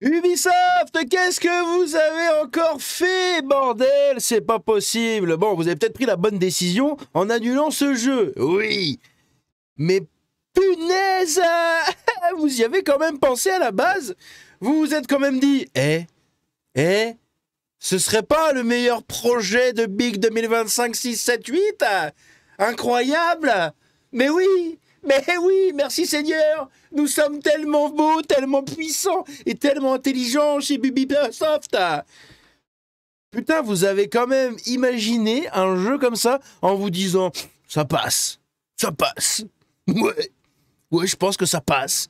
Ubisoft, qu'est-ce que vous avez encore fait, bordel? C'est pas possible. Bon, vous avez peut-être pris la bonne décision en annulant ce jeu. Oui. Mais punaise! Vous y avez quand même pensé à la base? Vous vous êtes quand même dit, ce serait pas le meilleur projet de Big 2025 6 7 8? Incroyable! Mais oui, merci Seigneur! Nous sommes tellement beaux, tellement puissants et tellement intelligents chez Ubisoft! Putain, vous avez quand même imaginé un jeu comme ça en vous disant ça passe, ça passe. Ouais, je pense que ça passe.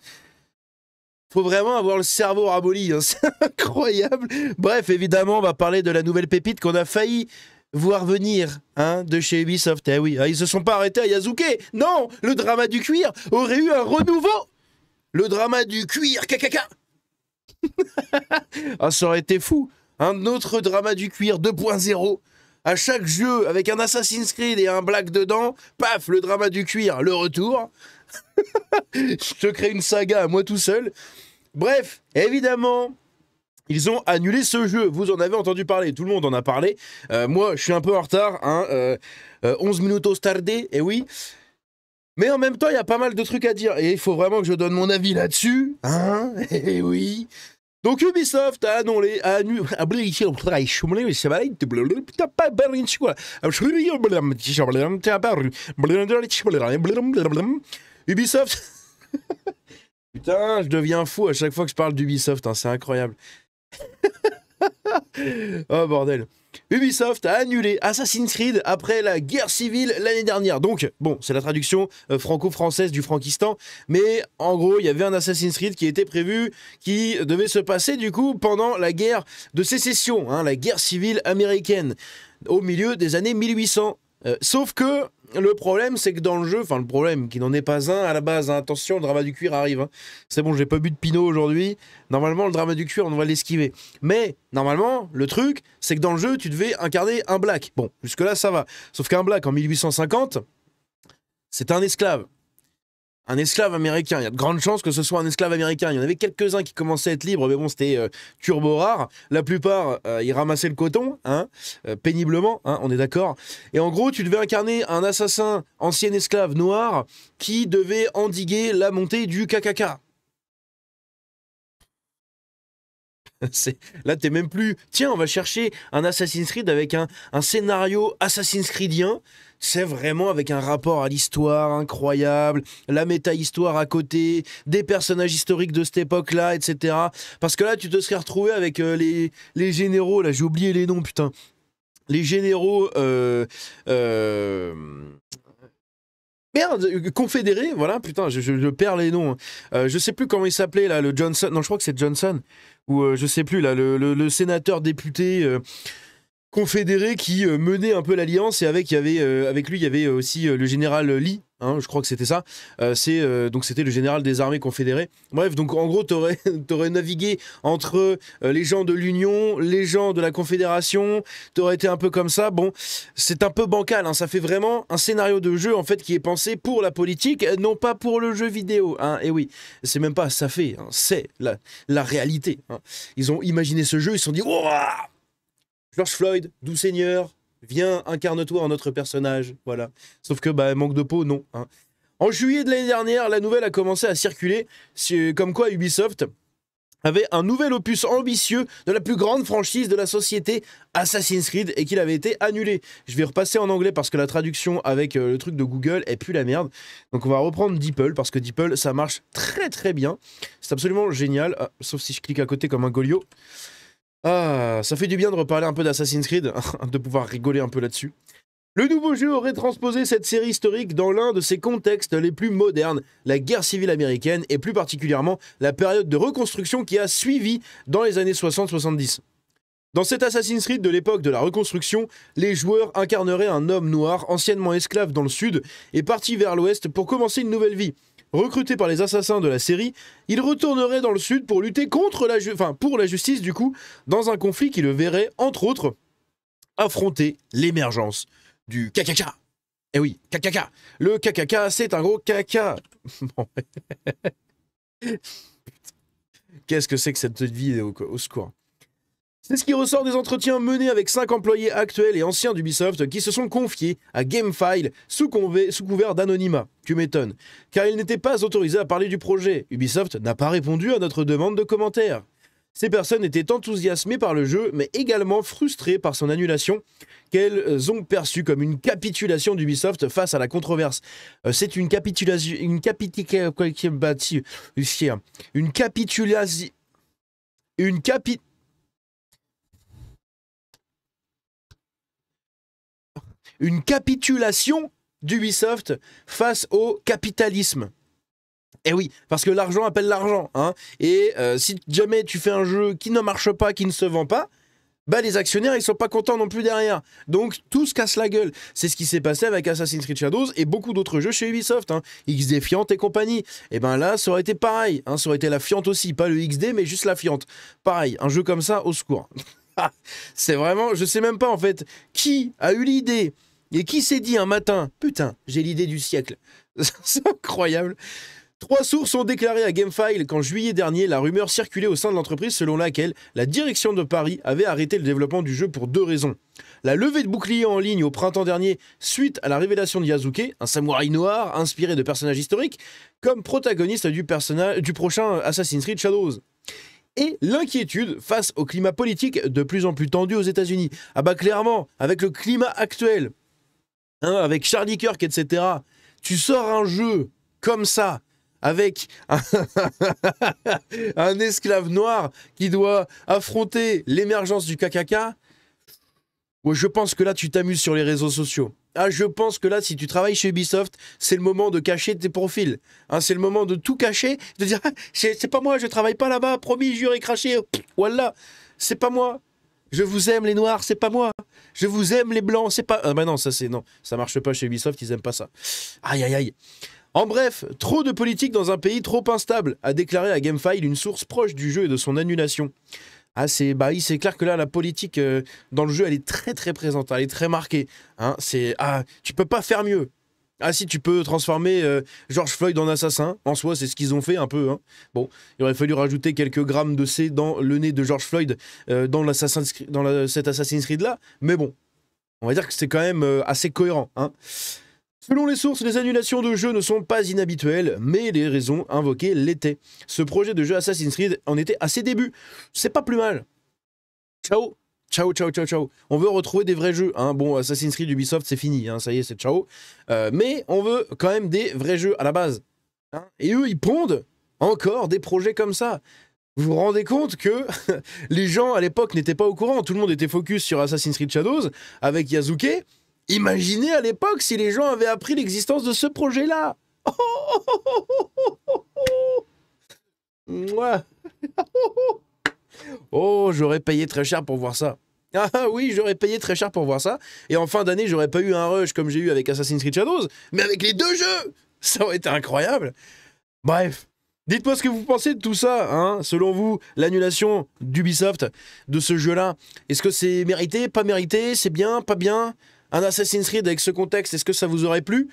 Faut vraiment avoir le cerveau ramolli, hein. C'est incroyable. Bref, évidemment, on va parler de la nouvelle pépite qu'on a failli voir venir, hein, de chez Ubisoft. Eh oui, ils se sont pas arrêtés à Yasuke. Non, le drama du cuir aurait eu un renouveau. Le drama du cuir, cacaca. Ah, ça aurait été fou. Un autre drama du cuir 2.0. À chaque jeu, avec un Assassin's Creed et un Black dedans, paf, le drama du cuir, le retour. Je te crée une saga à moi tout seul. Bref, évidemment, ils ont annulé ce jeu. Vous en avez entendu parler, tout le monde en a parlé. Moi, je suis un peu en retard, hein, 11 minutos tarde, et oui. Mais en même temps, il y a pas mal de trucs à dire. Et il faut vraiment que je donne mon avis là-dessus. Hein. Et oui. Donc Ubisoft a annulé... Ubisoft... Putain, je deviens fou à chaque fois que je parle d'Ubisoft, hein, c'est incroyable. Oh bordel. Ubisoft a annulé Assassin's Creed après la guerre civile l'année dernière. Donc, bon, c'est la traduction franco-française du Frankistan, mais en gros, il y avait un Assassin's Creed qui était prévu, qui devait se passer du coup pendant la guerre de sécession, hein, la guerre civile américaine, au milieu des années 1800. Sauf que le problème, c'est que dans le jeu, enfin le problème, qui n'en est pas un à la base, hein, attention, le drama du cuir arrive. Hein. C'est bon, j'ai pas bu de Pinot aujourd'hui. Normalement, le drama du cuir, on va l'esquiver. Mais normalement, le truc, c'est que dans le jeu, tu devais incarner un black. Bon, jusque-là, ça va. Sauf qu'un black en 1850, c'est un esclave. Un esclave américain. Il y a de grandes chances que ce soit un esclave américain. Il y en avait quelques-uns qui commençaient à être libres, mais bon, c'était turbo rare. La plupart, ils ramassaient le coton, hein, péniblement, hein, on est d'accord. Et en gros, tu devais incarner un assassin ancien esclave noir qui devait endiguer la montée du KKK. Là, t'es même plus... Tiens, on va chercher un Assassin's Creed avec un scénario Assassin's Creedien. C'est vraiment avec un rapport à l'histoire incroyable, la méta-histoire à côté, des personnages historiques de cette époque-là, etc. Parce que là, tu te serais retrouvé avec les généraux, là, j'ai oublié les noms, putain. Les généraux... Merde, confédérés, voilà, putain, je perds les noms. Je sais plus comment il s'appelait, là, le Johnson. Non, je crois que c'est Johnson. Ou je sais plus, là, le sénateur député confédéré qui menait un peu l'alliance. Et avec lui, il y avait aussi le général Lee. Hein, je crois que c'était ça. Donc c'était le général des armées confédérées. Bref, donc en gros, t'aurais navigué entre les gens de l'Union, les gens de la Confédération. T'aurais été un peu comme ça. Bon, c'est un peu bancal. Hein, ça fait vraiment un scénario de jeu en fait qui est pensé pour la politique, non pas pour le jeu vidéo. Hein, et oui, c'est même pas ça fait. Hein, c'est la réalité. Hein. Ils ont imaginé ce jeu. Ils se sont dit, ouah, George Floyd, doux seigneur. Viens, incarne-toi en notre personnage, voilà. Sauf que, manque de peau, non. Hein. En juillet de l'année dernière, la nouvelle a commencé à circuler, comme quoi Ubisoft avait un nouvel opus ambitieux de la plus grande franchise de la société, Assassin's Creed, et qu'il avait été annulé. Je vais repasser en anglais parce que la traduction avec le truc de Google est plus la merde. Donc on va reprendre DeepL, parce que DeepL, ça marche très très bien. C'est absolument génial, sauf si je clique à côté comme un Golio. Ah, ça fait du bien de reparler un peu d'Assassin's Creed, de pouvoir rigoler un peu là-dessus. Le nouveau jeu aurait transposé cette série historique dans l'un de ses contextes les plus modernes, la guerre civile américaine, et plus particulièrement la période de reconstruction qui a suivi dans les années 60-70. Dans cet Assassin's Creed de l'époque de la reconstruction, les joueurs incarneraient un homme noir, anciennement esclave dans le sud, et parti vers l'ouest pour commencer une nouvelle vie. Recruté par les assassins de la série, il retournerait dans le sud pour lutter contre pour la justice du coup, dans un conflit qui le verrait, entre autres, affronter l'émergence du KKK. Eh oui, KKK. Le KKK, c'est un gros caca. Bon. Qu'est-ce que c'est que cette vidéo, quoi, au secours. C'est ce qui ressort des entretiens menés avec 5 employés actuels et anciens d'Ubisoft qui se sont confiés à Gamefile sous couvert d'anonymat. Tu m'étonnes. Car ils n'étaient pas autorisés à parler du projet. Ubisoft n'a pas répondu à notre demande de commentaires. Ces personnes étaient enthousiasmées par le jeu, mais également frustrées par son annulation, qu'elles ont perçue comme une capitulation d'Ubisoft face à la controverse. C'est une capitulation... Une capitulation... Une capitulation d'Ubisoft face au capitalisme. Eh oui, parce que l'argent appelle l'argent, hein. Et si jamais tu fais un jeu qui ne marche pas, qui ne se vend pas, bah les actionnaires ils sont pas contents non plus derrière. Donc tout se casse la gueule. C'est ce qui s'est passé avec Assassin's Creed Shadows et beaucoup d'autres jeux chez Ubisoft, hein. XD Fiante et compagnie. Et ben là ça aurait été pareil, hein. Ça aurait été la Fiante aussi, pas le XD mais juste la Fiante. Pareil, un jeu comme ça, au secours. C'est vraiment, je sais même pas en fait qui a eu l'idée et qui s'est dit un matin, putain, j'ai l'idée du siècle. C'est incroyable. 3 sources ont déclaré à Gamefile qu'en juillet dernier, la rumeur circulait au sein de l'entreprise selon laquelle la direction de Paris avait arrêté le développement du jeu pour 2 raisons. La levée de boucliers en ligne au printemps dernier suite à la révélation de Yasuke, un samouraï noir inspiré de personnages historiques, comme protagoniste du prochain Assassin's Creed Shadows. Et l'inquiétude face au climat politique de plus en plus tendu aux États-Unis. Ah bah clairement, avec le climat actuel, hein, avec Charlie Kirk, etc., tu sors un jeu comme ça, avec un esclave noir qui doit affronter l'émergence du KKK, ouais, je pense que là, tu t'amuses sur les réseaux sociaux. Ah, je pense que là, si tu travailles chez Ubisoft, c'est le moment de cacher tes profils. Hein, c'est le moment de tout cacher, de dire ah, c'est pas moi, je travaille pas là-bas, promis, juré, craché, voilà, c'est pas moi. Je vous aime les noirs, c'est pas moi. Je vous aime les blancs, c'est pas. Ah bah non, ça marche pas chez Ubisoft, ils aiment pas ça. Aïe aïe aïe. En bref, trop de politique dans un pays trop instable, a déclaré à Gamefile une source proche du jeu et de son annulation. Ah, c'est clair que là, la politique dans le jeu, elle est très très présente, elle est très marquée. Hein, tu peux pas faire mieux. Ah si, tu peux transformer George Floyd en assassin. En soi, c'est ce qu'ils ont fait un peu. Hein. Bon, il aurait fallu rajouter quelques grammes de C dans le nez de George Floyd dans cet Assassin's Creed-là. Mais bon, on va dire que c'est quand même assez cohérent. Hein. Selon les sources, les annulations de jeux ne sont pas inhabituelles, mais les raisons invoquées l'étaient. Ce projet de jeu Assassin's Creed en était à ses débuts. C'est pas plus mal. Ciao. Ciao, ciao, ciao, ciao. On veut retrouver des vrais jeux. Hein. Bon, Assassin's Creed Ubisoft, c'est fini. Hein. Ça y est, c'est ciao. Mais on veut quand même des vrais jeux à la base. Hein. Et eux, ils pondent encore des projets comme ça. Vous vous rendez compte que les gens, à l'époque, n'étaient pas au courant. Tout le monde était focus sur Assassin's Creed Shadows avec Yasuke. Imaginez à l'époque si les gens avaient appris l'existence de ce projet-là. Oh, j'aurais payé très cher pour voir ça. Ah oui, j'aurais payé très cher pour voir ça. Et en fin d'année, j'aurais pas eu un rush comme j'ai eu avec Assassin's Creed Shadows, mais avec les 2 jeux. Ça aurait été incroyable. Bref. Dites-moi ce que vous pensez de tout ça, hein. Selon vous, l'annulation d'Ubisoft de ce jeu-là, est-ce que c'est mérité, pas mérité, c'est bien, pas bien? Un Assassin's Creed avec ce contexte, est-ce que ça vous aurait plu?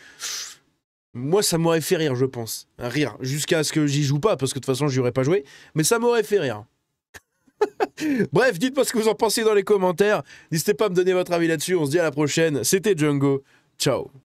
Moi, ça m'aurait fait rire, je pense. Rire, jusqu'à ce que j'y joue pas, parce que de toute façon, j'y aurais pas joué. Mais ça m'aurait fait rire. Bref, dites-moi ce que vous en pensez dans les commentaires. N'hésitez pas à me donner votre avis là-dessus. On se dit à la prochaine. C'était Django. Ciao.